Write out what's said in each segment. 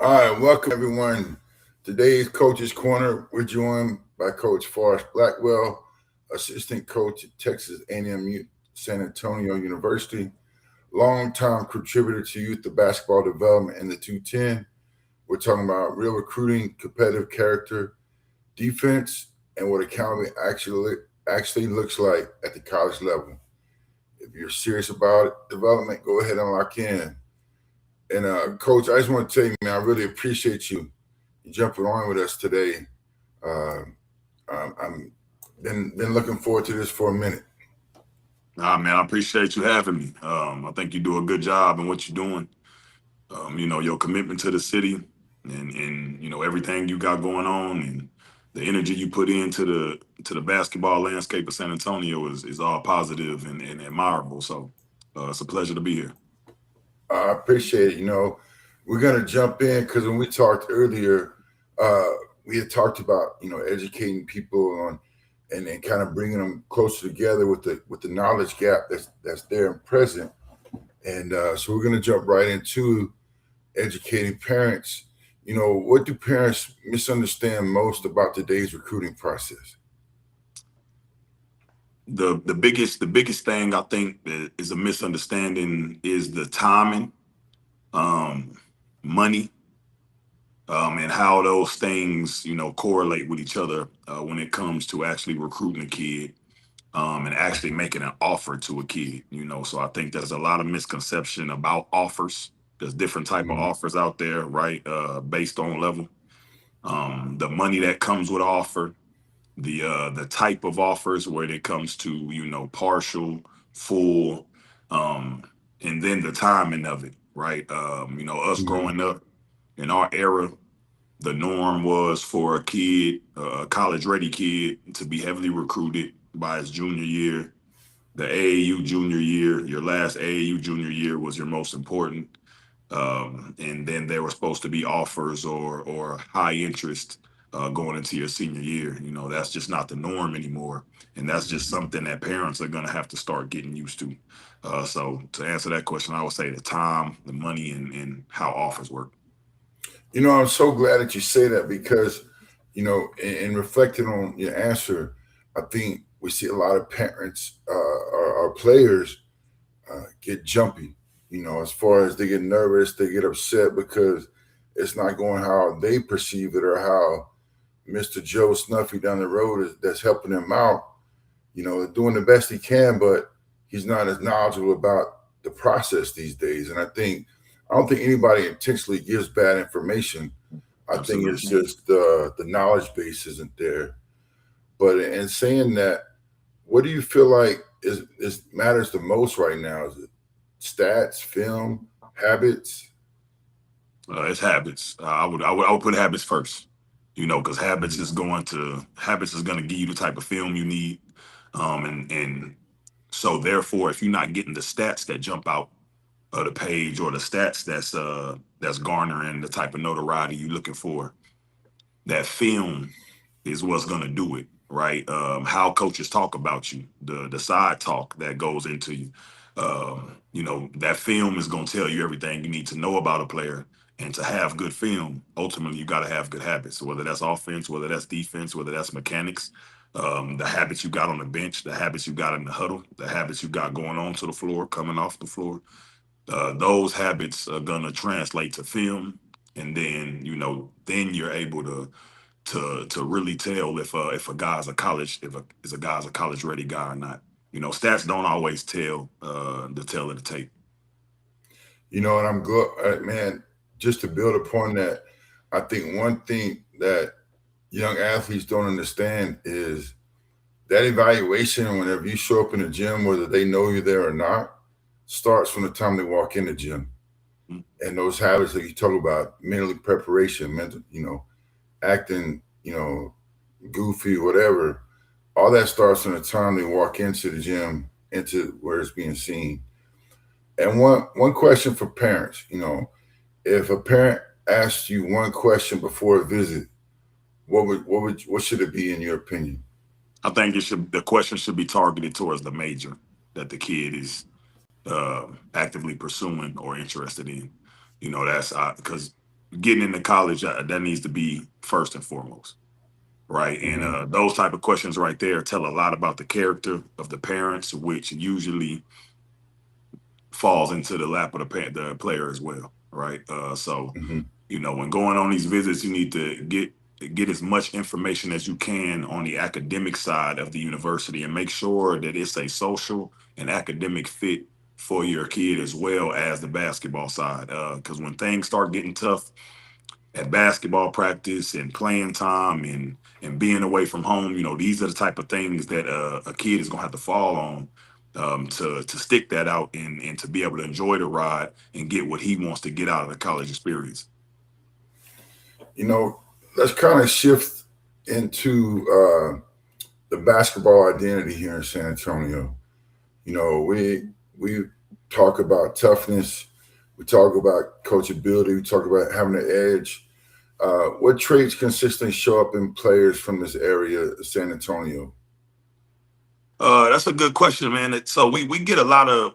All right, welcome everyone. Today's Coach's Corner. We're joined by Coach Forrest Blackwell, assistant coach at Texas A&M San Antonio University, longtime contributor to youth the basketball development in the 210. We're talking about real recruiting, competitive character, defense, and what accountability actually looks like at the college level. If you're serious about development, go ahead and lock in. And Coach, I just want to tell you, man, I really appreciate you jumping on with us today. Uh, I'm been looking forward to this for a minute. Man, I appreciate you having me. I think you do a good job in what you're doing. Your commitment to the city and everything you got going on and the energy you put into the basketball landscape of San Antonio is all positive and admirable. So it's a pleasure to be here. I appreciate it. We're gonna jump in because when we talked earlier, uh, we had talked about educating people on and kind of bringing them closer together with the knowledge gap that's there and present. And so we're gonna jump right into educating parents. What do parents misunderstand most about today's recruiting process? The biggest thing I think that is a misunderstanding is the timing, um, money, and how those things correlate with each other when it comes to actually recruiting a kid, and actually making an offer to a kid. So I think there's a lot of misconception about offers. There's different type of Mhm. offers out there, right? Based on level, the money that comes with offer, the type of offers where it comes to partial, full, um, and then the timing of it, right? Us Mhm. growing up in our era, the norm was for a kid, a college ready kid, to be heavily recruited by his junior year. The AAU junior year, your last AAU junior year was your most important. And then there were supposed to be offers or high interest going into your senior year. That's just not the norm anymore. And that's just something that parents are going to have to start getting used to. So to answer that question, I would say the time, the money, and how offers work. I'm so glad that you say that because, in reflecting on your answer, I think we see a lot of parents or players get jumpy. As far as they get nervous, they get upset because it's not going how they perceive it or how Mr. Joe Snuffy down the road that's helping them out. Doing the best he can, but he's not as knowledgeable about the process these days. And I don't think anybody intentionally gives bad information. I think it's Absolutely. just the knowledge base isn't there. But in saying that, what do you feel like is matters the most right now? Is it stats, film, habits? It's habits. I would put habits first. Because Mhm. habits is going to give you the type of film you need. And so therefore, if you're not getting the stats that jump out of the page or the stats that's garnering the type of notoriety you're looking for, that film is what's going to do it, right? How coaches talk about you, the side talk that goes into you. That film is going to tell you everything you need to know about a player. And to have good film, ultimately, you got to have good habits, whether that's offense, whether that's defense, whether that's mechanics, the habits you got on the bench, the habits you got in the huddle, the habits you got going on to the floor, coming off the floor. Those habits are going to translate to film. And then you're able to really tell if a guy's a college if a guy's a college ready guy or not. Stats don't always tell the tale of the tape. And I'm good, man. Just to build upon that, I think one thing that young athletes don't understand is that evaluation whenever you show up in the gym, whether they know you're there or not, starts from the time they walk in the gym. Mm. And those habits that you talk about, mentally preparation, mental, acting, goofy, whatever, all that starts from the time they walk into the gym, into where it's being seen. And one question for parents, if a parent asks you one question before a visit, what should it be in your opinion? I think the question should be targeted towards the major that the kid is actively pursuing or interested in. That's because getting into college, that needs to be first and foremost, right? And Hmm. those type of questions right there tell a lot about the character of the parents, which usually falls into the lap of the player as well, right? So Hmm. when going on these visits, you need to get as much information as you can on the academic side of the university and make sure that it's a social and academic fit for your kid as well as the basketball side. Because when things start getting tough at basketball practice and playing time and being away from home, these are the type of things that a kid is gonna have to fall on, to stick that out and to be able to enjoy the ride and get what he wants to get out of the college experience. You know, let's kind of shift into the basketball identity here in San Antonio. We talk about toughness, we talk about coachability, we talk about having an edge. What traits consistently show up in players from this area, San Antonio? That's a good question, man. So we get a lot of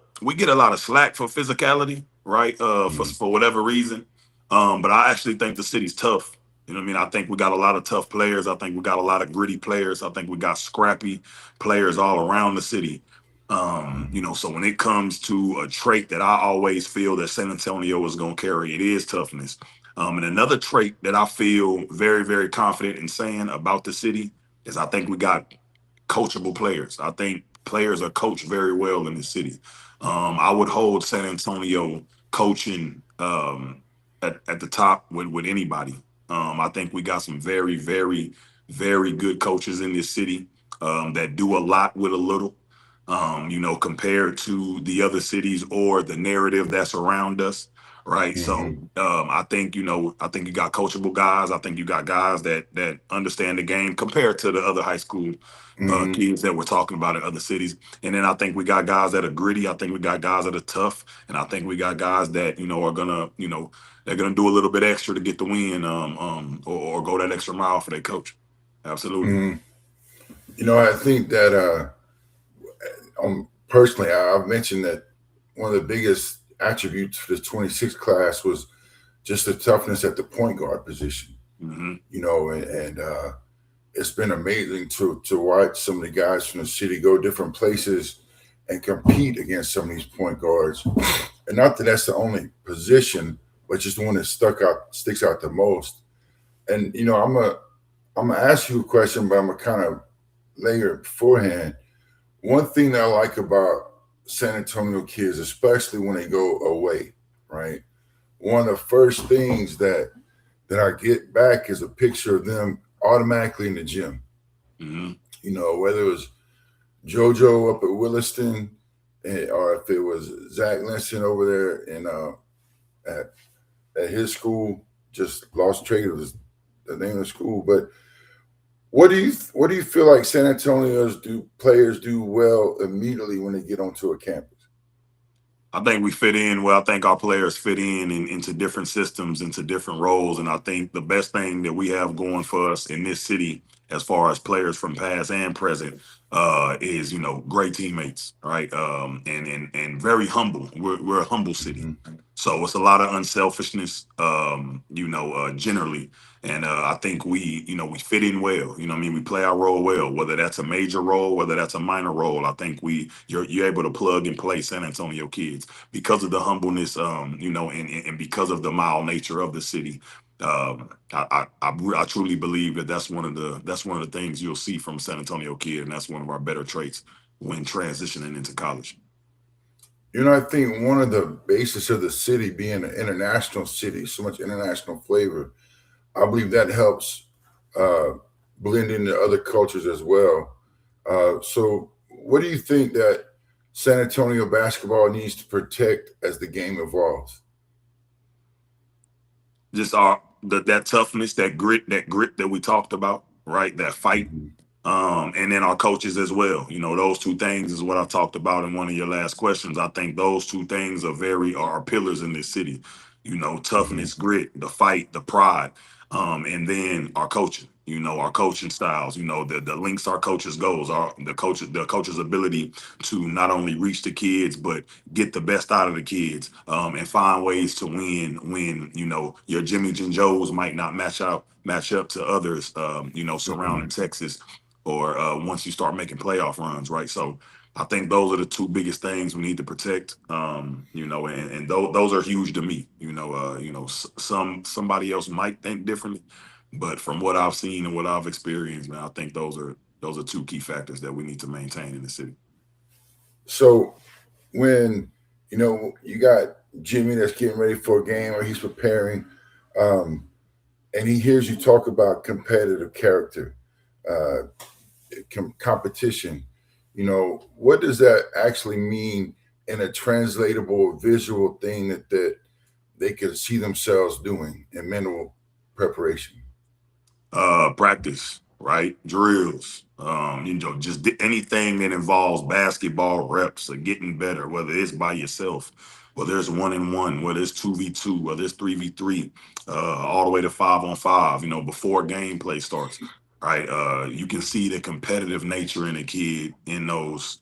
slack for physicality, right? Mm-hmm. For whatever reason. But I actually think the city's tough. You know what I mean? I think we got a lot of tough players. I think we got a lot of gritty players. I think we got scrappy players all around the city. So when it comes to a trait that I always feel that San Antonio is gonna carry, it is toughness. And another trait that I feel very, very confident in saying about the city is I think we got coachable players. I think players are coached very well in the city. I would hold San Antonio coaching at the top with anybody. I think we got some very, very, very good coaches in this city, that do a lot with a little. Compared to the other cities or the narrative that's around us, right? So Mm-hmm. I think you got coachable guys. I think you got guys that understand the game compared to the other high school Mm-hmm. kids that we're talking about in other cities. And then I think we got guys that are gritty. I think we got guys that are tough, and I think we got guys that are gonna they're gonna do a little bit extra to get the win, or go that extra mile for their coach. Absolutely. Mm-hmm. I think that personally, I've mentioned that one of the biggest attributes for the 26 class was just the toughness at the point guard position. Hmm. And it's been amazing to watch some of the guys from the city go different places and compete against some of these point guards. And not that that's the only position, but just the one that sticks out the most. And I'm gonna ask you a question, but I'm gonna kind of layer it beforehand. One thing that I like about San Antonio kids, especially when they go away, right? One of the first things that I get back is a picture of them automatically in the gym. Hmm. Whether it was JoJo up at Williston, or if it was Zach Linson over there at at his school, just lost track of the name of the school. But what do you feel like San Antonio's do players do well immediately when they get onto a campus? I think we fit in well. I think our players fit into different systems, into different roles. And I think the best thing that we have going for us in this city, as far as players from past and present, is great teammates, right? And very humble. We're a humble city, Hmm. so it's a lot of unselfishness, generally. And I think we fit in well. You know what I mean? We play our role well, whether that's a major role, whether that's a minor role. I think you're able to plug and play San Antonio kids because of the humbleness, and because of the mild nature of the city. I truly believe that that's one of the things you'll see from a San Antonio kid, and that's one of our better traits when transitioning into college. I think one of the basis of the city being an international city, so much international flavor, I believe that helps uh, blend into other cultures as well. So, what do you think that San Antonio basketball needs to protect as the game evolves? Just that toughness, that grit that we talked about, right? That fight, Hmm. and then our coaches as well. Those two things is what I talked about in one of your last questions. I think those two things are pillars in this city. Hmm. Toughness, grit, the fight, the pride, and then our coaching. our coaching styles, the links our coaches goes, our the coach's ability to not only reach the kids but get the best out of the kids, and find ways to win when your Jimmy's and Joes might not match up to others, surrounding Mhm. Texas, or once you start making playoff runs, right? So I think those are the two biggest things we need to protect. And those are huge to me. Somebody else might think differently, but from what I've seen and what I've experienced, man, I think those are two key factors that we need to maintain in the city. So when you got Jimmy that's getting ready for a game or he's preparing, um, and he hears you talk about competitive character, uh, competition, what does that actually mean in a translatable visual thing that they can see themselves doing in mental preparation? Practice, right? Drills, just anything that involves basketball reps or getting better, whether it's by yourself, whether it's 1-on-1, whether it's 2v2, whether it's 3v3, all the way to 5-on-5, before gameplay starts. Right. You can see the competitive nature in a kid in those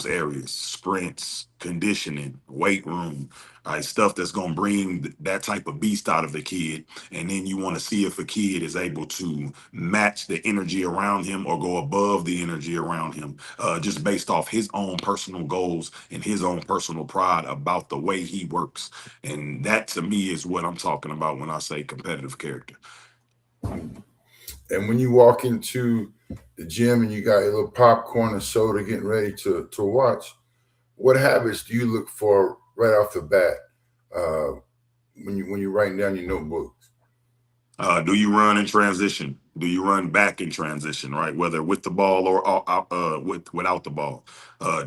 areas: sprints, conditioning, weight room, right? Stuff that's gonna bring that type of beast out of the kid. And then you want to see if a kid is able to match the energy around him or go above the energy around him, just based off his own personal goals and his own personal pride about the way he works. And that to me is what I'm talking about when I say competitive character. And when you walk into the gym and you got a little popcorn and soda getting ready to watch, what habits do you look for right off the bat uh, when you're writing down your notebook? Do you run in transition? Do you run back in transition? Right, whether with the ball or without the ball.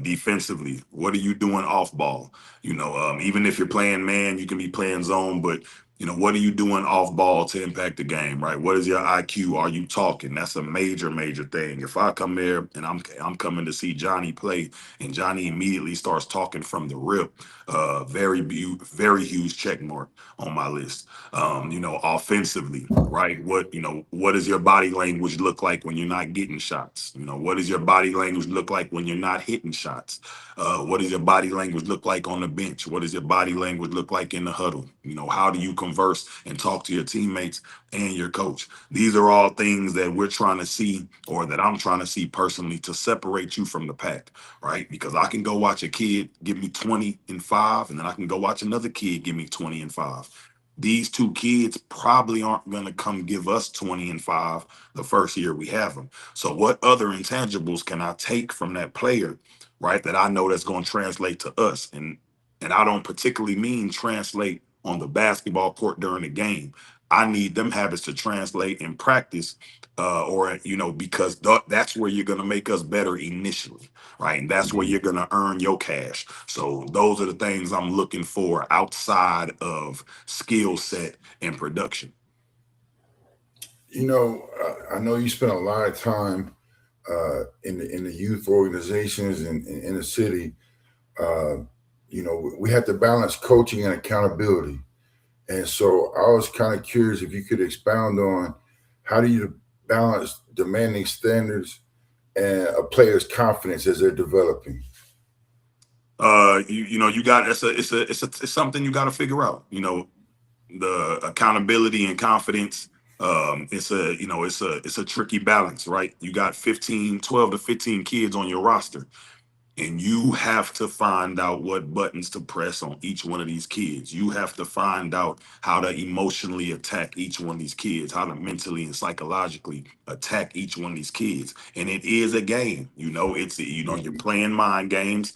Defensively, what are you doing off ball? Even if you're playing man, you can be playing zone, but what are you doing off ball to impact the game? Right, what is your IQ? Are you talking? That's a major, major thing. If I come there and I'm coming to see Johnny play, and Johnny immediately starts talking from the rip, very huge check mark on my list. Offensively, right? What does your body language look like when you're not getting shots? What does your body language look like when you're not hitting shots? What does your body language look like on the bench? What does your body language look like in the huddle? How do you converse and talk to your teammates and your coach? These are all things that we're trying to see, or that I'm trying to see personally, to separate you from the pack, right? Because I can go watch a kid give me 20 and 5, and then I can go watch another kid give me 20 and 5. These two kids probably aren't going to come give us 20 and 5 the first year we have them. So what other intangibles can I take from that player, right, that I know that's going to translate to us? And I don't particularly mean translate on the basketball court during the game. I need them habits to translate in practice, or because that's where you're going to make us better initially, right? And that's where Mhm. you're going to earn your cash. So those are the things I'm looking for outside of skill set and production. I know you spent a lot of time in the youth organizations in the city. Uh, we have to balance coaching and accountability. And so I was kind of curious if you could expound on how do you balance demanding standards and a player's confidence as they're developing. You got it's something you got to figure out. The accountability and confidence. It's a tricky balance, right? You got 12 to 15 kids on your roster, and you have to find out what buttons to press on each one of these kids. You have to find out how to emotionally attack each one of these kids, how to mentally and psychologically attack each one of these kids. And it is a game. You're Mhm. playing mind games,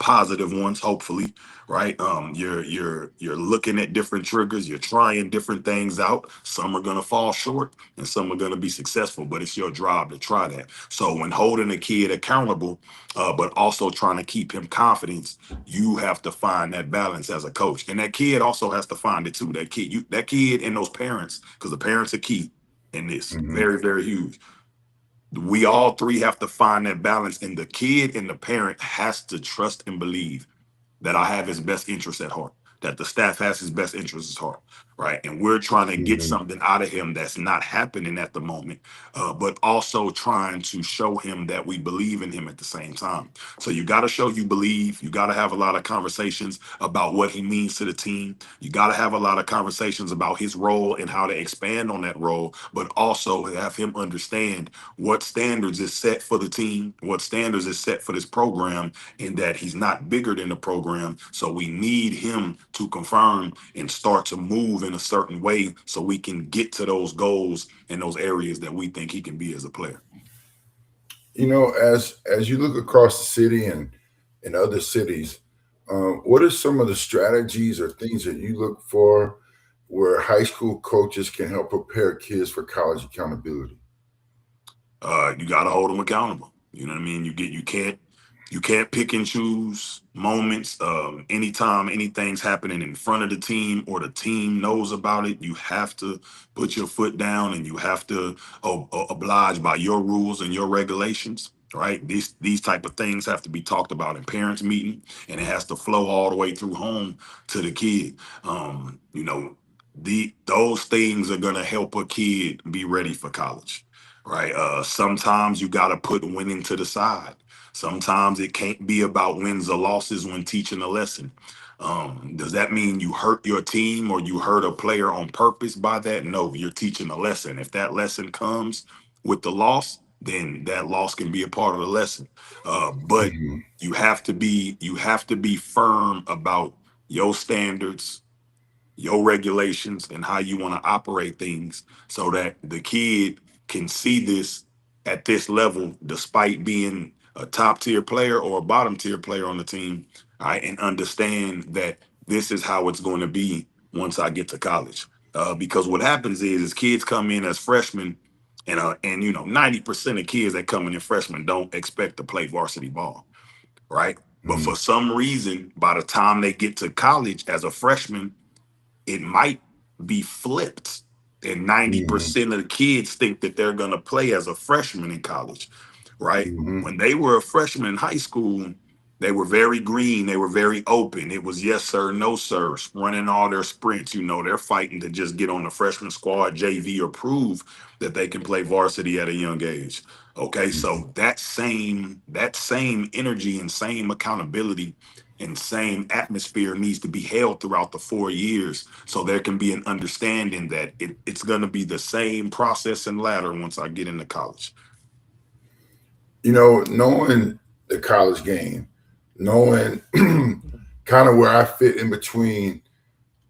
positive ones, hopefully, right? You're looking at different triggers, you're trying different things out. Some are gonna fall short and some are gonna be successful, but it's your job to try that. So when holding a kid accountable, but also trying to keep him confidence, you have to find that balance as a coach, and that kid also has to find it too. That kid and those parents, because the parents are key in this, Mhm. very, very huge. We all three have to find that balance, and the kid and the parent has to trust and believe that I have his best interest at heart. that the staff has his best interests at heart, right? And we're trying to get Mhm. something out of him that's not happening at the moment, but also trying to show him that we believe in him at the same time. So you got to show you believe. You got to have a lot of conversations about what he means to the team. You got to have a lot of conversations about his role and how to expand on that role, but also have him understand what standards is set for the team, what standards is set for this program, and that he's not bigger than the program. So we need him to confirm and start to move in a certain way so we can get to those goals and those areas that we think he can be as a player. As you look across the city and in other cities, what are some of the strategies or things that you look for where high school coaches can help prepare kids for college accountability? You got to hold them accountable. You know what I mean? You can't pick and choose moments. Anytime anything's happening in front of the team or the team knows about it, you have to put your foot down and you have to oblige by your rules and your regulations. Right? These type of things have to be talked about in parents' meeting, and it has to flow all the way through home to the kid. You know, those things are gonna help a kid be ready for college, right? Sometimes you got to put winning to the side. Sometimes it can't be about wins or losses when teaching a lesson. Does that mean you hurt your team or you hurt a player on purpose by that? No, you're teaching a lesson. If that lesson comes with the loss, then that loss can be a part of the lesson. But Mhm. you have to be firm about your standards, your regulations, and how you want to operate things so that the kid can see this at this level despite being a top tier player or a bottom tier player on the team, all right, and understand that this is how it's going to be once I get to college. Because what happens is kids come in as freshmen, and 90% of kids that come in as freshmen don't expect to play varsity ball, right? But Mhm. for some reason, by the time they get to college as a freshman, it might be flipped. And Mhm. 90% of the kids think that they're going to play as a freshman in college, right? Mhm. When they were a freshman in high school, they were very green. They were very open. It was yes, sir, no, sir, running all their sprints. They're fighting to just get on the freshman squad, JV, or prove that they can play varsity at a young age. Okay, Mhm. so that same energy and same accountability and same atmosphere needs to be held throughout the 4 years so there can be an understanding that it's going to be the same process and ladder once I get into college. Knowing the college game, knowing kind of where I fit in between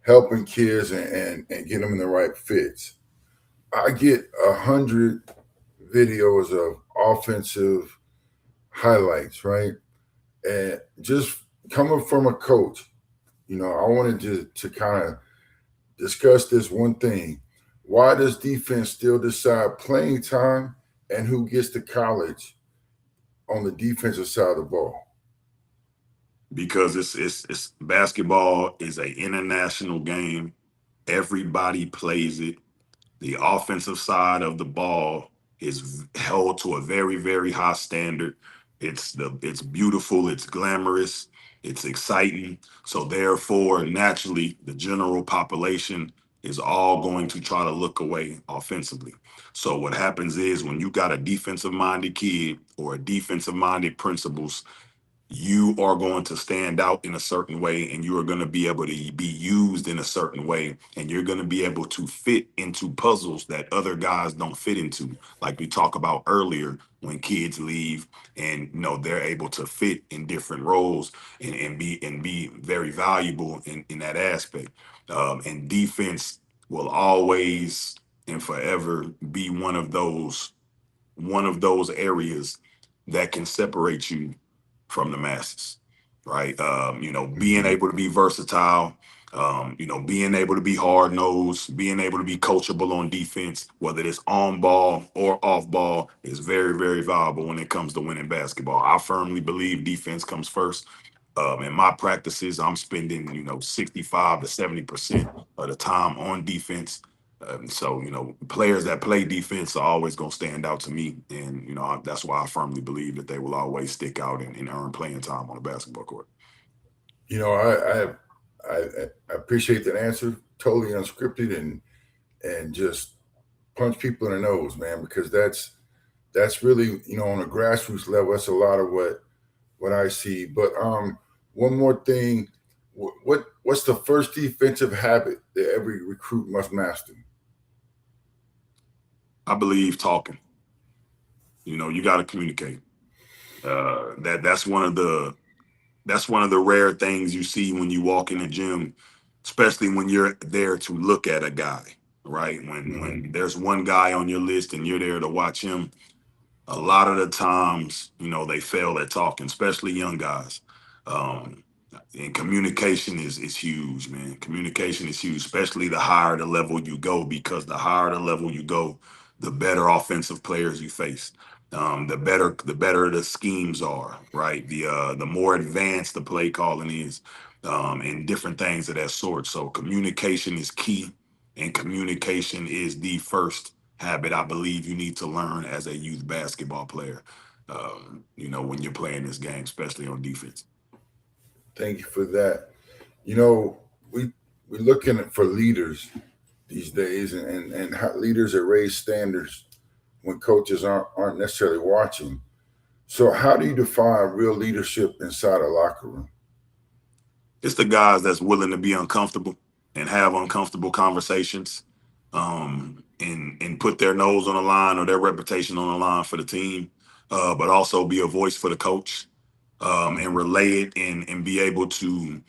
helping kids and get them in the right fits. I get 100 videos of offensive highlights, right? And just coming from a coach, I wanted to kind of discuss this one thing. Why does defense still decide playing time and who gets to college on the defensive side of the ball? Because it's basketball is a international game. Everybody plays it. The offensive side of the ball is held to a very, very high standard. It's beautiful, it's glamorous, it's exciting. So therefore, naturally, the general population is all going to try to look away offensively. So what happens is when you got a defensive minded kid or a defensive minded principals, you are going to stand out in a certain way and you are going to be able to be used in a certain way and you're going to be able to fit into puzzles that other guys don't fit into, like we talked about earlier, when kids leave and they're able to fit in different roles and be very valuable in that aspect. And defense will always and forever be one of those areas that can separate you from the masses, right? Being Mhm. able to be versatile, being able to be hard nosed, being able to be coachable on defense, whether it's on ball or off ball, is very, very valuable when it comes to winning basketball. I firmly believe defense comes first. In my practices, I'm spending 65 to 70% of the time on defense. So players that play defense are always going to stand out to me, and that's why I firmly believe that they will always stick out and earn playing time on the basketball court. You know, I appreciate that answer. Totally unscripted and just punch people in the nose, man, because that's really, on a grassroots level, that's a lot of what I see. But one more thing, what's the first defensive habit that every recruit must master? I believe talking. You got to communicate. That's one of the rare things you see when you walk in the gym, especially when you're there to look at a guy, right? Hmm. When there's one guy on your list and you're there to watch him, a lot of the times, they fail at talking, especially young guys. Um, and communication is huge, man. Communication is huge, especially the higher the level you go, because the higher the level you go, the better offensive players you face. The better the schemes are, right? The more advanced the play calling is, and different things of that sort. So communication is key, and communication is the first habit I believe you need to learn as a youth basketball player. When you're playing this game, especially on defense. Thank you for that. You know, we we're looking for leaders these days, and how leaders that raise standards when coaches aren't necessarily watching. So, how do you define real leadership inside a locker room? It's the guys that's willing to be uncomfortable and have uncomfortable conversations, and put their nose on the line or their reputation on the line for the team, but also be a voice for the coach, and relay it and be able to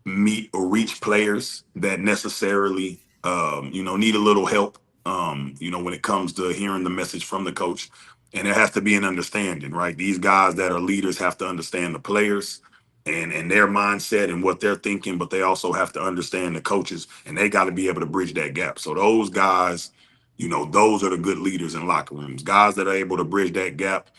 meet or reach players that necessarily need a little help, when it comes to hearing the message from the coach. And there has to be an understanding, right? These guys that are leaders have to understand the players and their mindset and what they're thinking, but they also have to understand the coaches, and they got to be able to bridge that gap. So those guys, those are the good leaders in locker rooms, guys that are able to bridge that gap,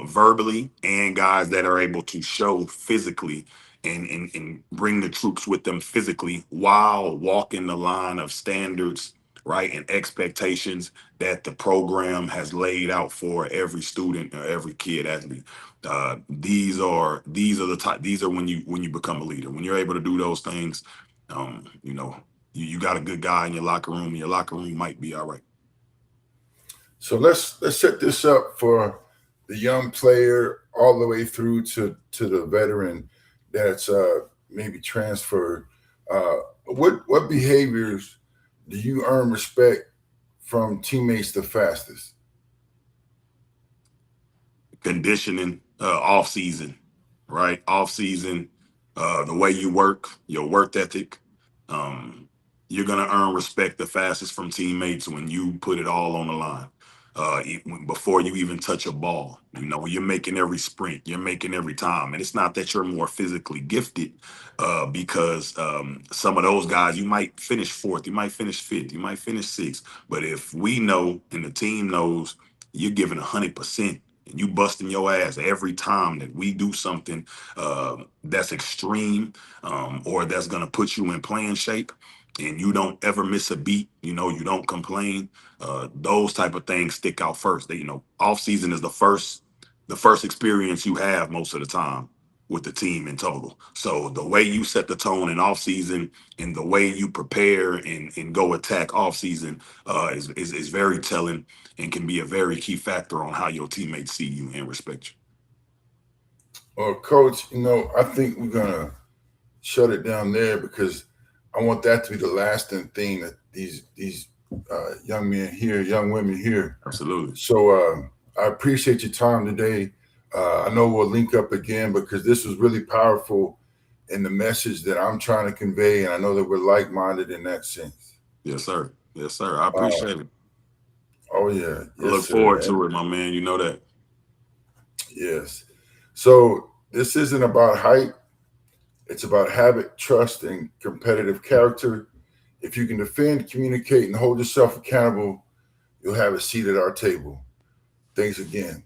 verbally, and guys that are able to show physically and bring the troops with them physically while walking the line of standards, right, and expectations that the program has laid out for every student or every kid athlete. These are the type. These are when you become a leader. When you're able to do those things, you got a good guy in your locker room. And your locker room might be all right. So let's set this up for the young player all the way through to the veteran that's maybe transferred. Uh, what behaviors do you earn respect from teammates the fastest? Conditioning, off season, right? Off season, the way you work, your work ethic, um, you're gonna earn respect the fastest from teammates when you put it all on the line. Before you even touch a ball, you're making every sprint, you're making every time, and it's not that you're more physically gifted, because some of those guys you might finish fourth, you might finish fifth, you might finish sixth, but if we know and the team knows you're giving 100%, and you busting your ass every time that we do something that's extreme, or that's gonna put you in playing shape, and you don't ever miss a beat, you don't complain. Those type of things stick out first. Off season is the first experience you have most of the time with the team in total. So the way you set the tone in off season and the way you prepare and go attack off season, is very telling and can be a very key factor on how your teammates see you and respect you. Or coach, I think we're gonna shut it down there because I want that to be the lasting thing that these young men hear, young women hear. Absolutely. So I appreciate your time today. I know we'll link up again because this was really powerful in the message that I'm trying to convey, and I know that we're like-minded in that sense. Yes, sir. Yes, sir. I Uh, appreciate it. oh yeah, I yes look sir, forward and to it, my man. You know that. yes. So this isn't about height; it's about habit, trust, and competitive character. If you can defend, communicate, and hold yourself accountable, you'll have a seat at our table. Thanks again.